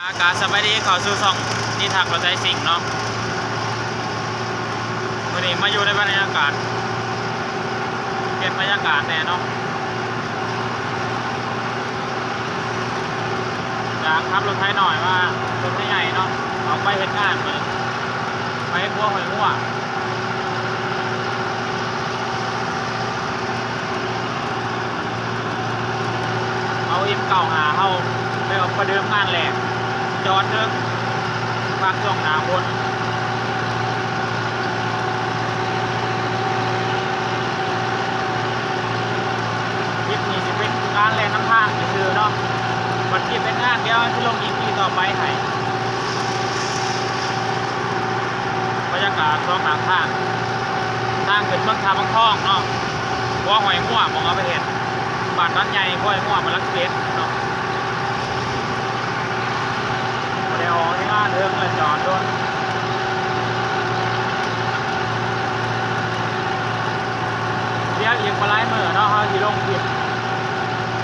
อากาศสบายดีขอสู่ช่องที่ทางรถไฟสิงห์เนาะวันนี้มาอยู่ในบรรยากาศเปลี่ยนบรรยากาศแน่เนาะอยากขับรถไฟหน่อยว่ารถไฟใหญ่เนาะออกไปเห็นงานมือไปบัวหอยมั่วเอาอิ่มเก่าหาเข้าไปออกประเดิมงานแหลกจอดเถอะภาคช่วงหนาบนคลิปนี้จะเป็นงานแรงน้ำทางคือเนาะวันที่เป็นงานเดียวที่ลงอีกที่ต่อไปให้บรรยากาศช่วงหลังทางขึ้นเมืองทาบางคล้องเนาะบัวหอยมั่วมองเอาไปเห็นบ้านใหญ่บัวหอยมั่วมันลักเล็ดเนาะเดี๋ยวที่งานเรื่องเลยจอดโดนเรียกอีกมาไล่เมื่อเนาะเขาที่ลงคลิป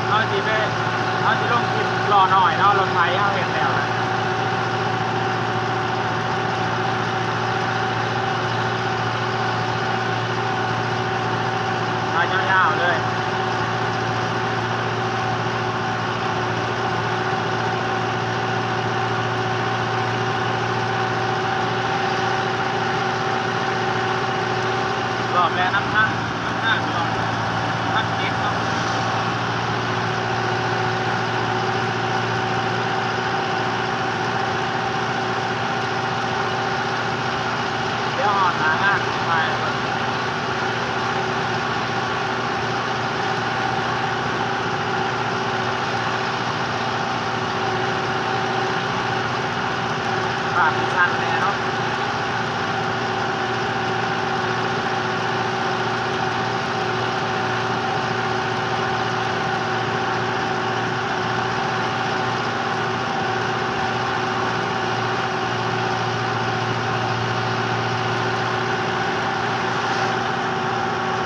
เขาที่ลงคลิปรอหน่อยเนาะรถไฟเขาเห็นแล้วนะยาวๆเลยรอบแรกน้ำท่าหลอดทักเก็บเนาะเดี๋ยวหอดหางานไปปากชันแน่เนาะ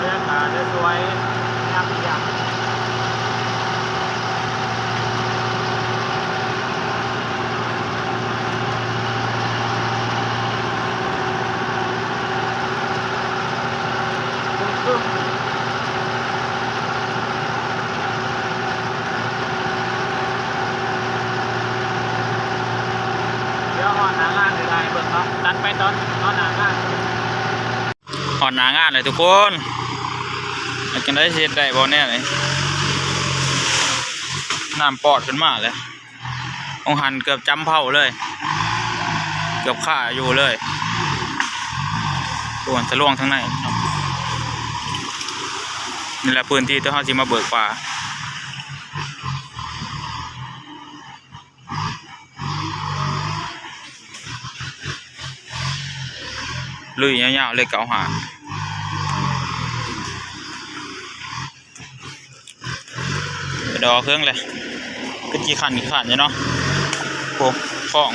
บรรยากาศสวยงามอีกอย่างเดี๋ยวหอดหางานได้เบิ่งเนาะตัดไปตอนหางานหอดหางานเลยทุกคนจะได้เช็ดได้บ่แน่เลยน้ำปอดขึ้นมาเลยองหันเกือบจำเผาเลยเกือบฆ่าอยู่เลยตัวจะล่วงทั้งในนี่แหละพื้นที่ที่เขาจะมาเบิกป่าลุยยาวๆเลยเก่าหาดอเครื่องเลยก็กี่ขันอยู่เนาะโอ้ฟอง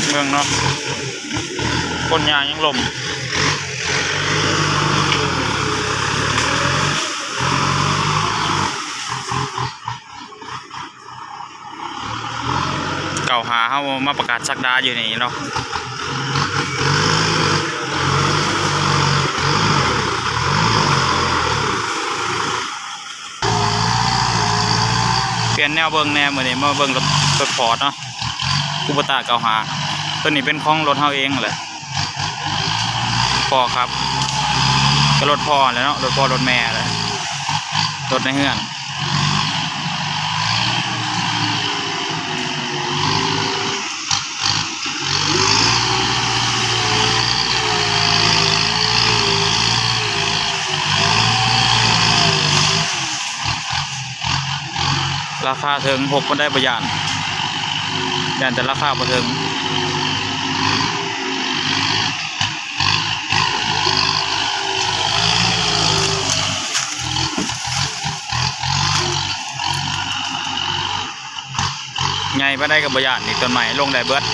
เมืองเนาะคนยายังลมเก่าหาเขามาประกาศชักดาอยู่นี่เนาะเปลี่ยนแนวเบิ้งแนวเหมือนนี้มาเบิ้งรถพอร์ตเนาะคูปตาเก่าหาตัวนี้เป็นของรถเฮาเองเลยพ่อครับก็รถพ่อเลยเนาะรถพ่อรถแม่เลยรถในเฮือนราคาถึง6คนได้ประหยัดยันแต่ราคาประถึงไงไปได้กับประหยัดนี่ต้นใหม่ลงได้เบิด เ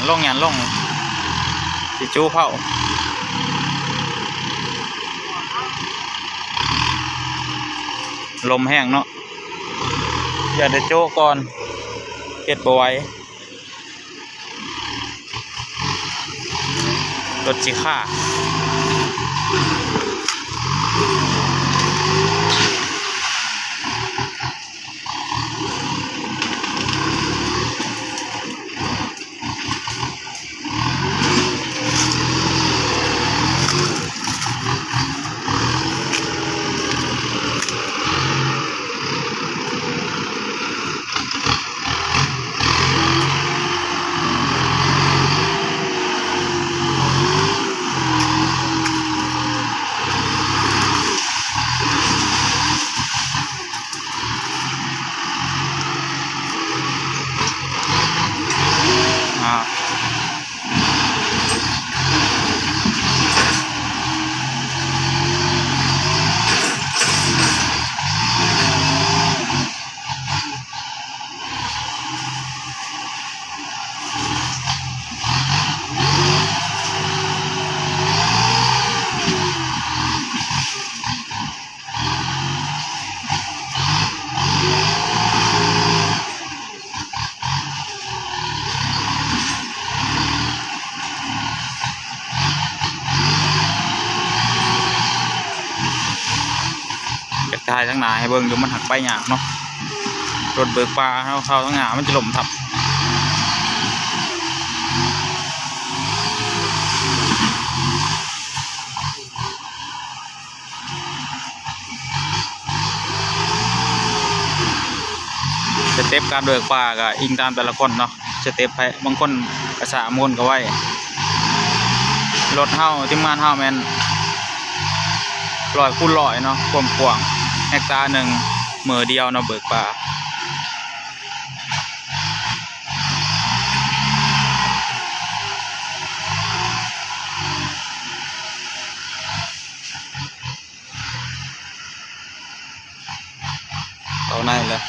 ลงสิจูเผาลมแห้งเนาะอย่าได้โจ้ก่อนเก็ดบ่ไหว้รถจิค่าทายทั้งหนาให้เบิ่งดูมันหักไปหยาบเนาะรถเบิกปลาเข้าทั้งหนามันจะหล่มทับสเต็ปการเบิกปลาก็อิงตามแต่ละคนเนาะสเต็ปไปบางคนกระสามคนก็ไว้รถเฮาทีมงานเฮาแมน100 คูณ 100เนาะความกว้างเฮกตาร์หนึ่งมือเดียวเนาะเบิกปลาเอาในเลย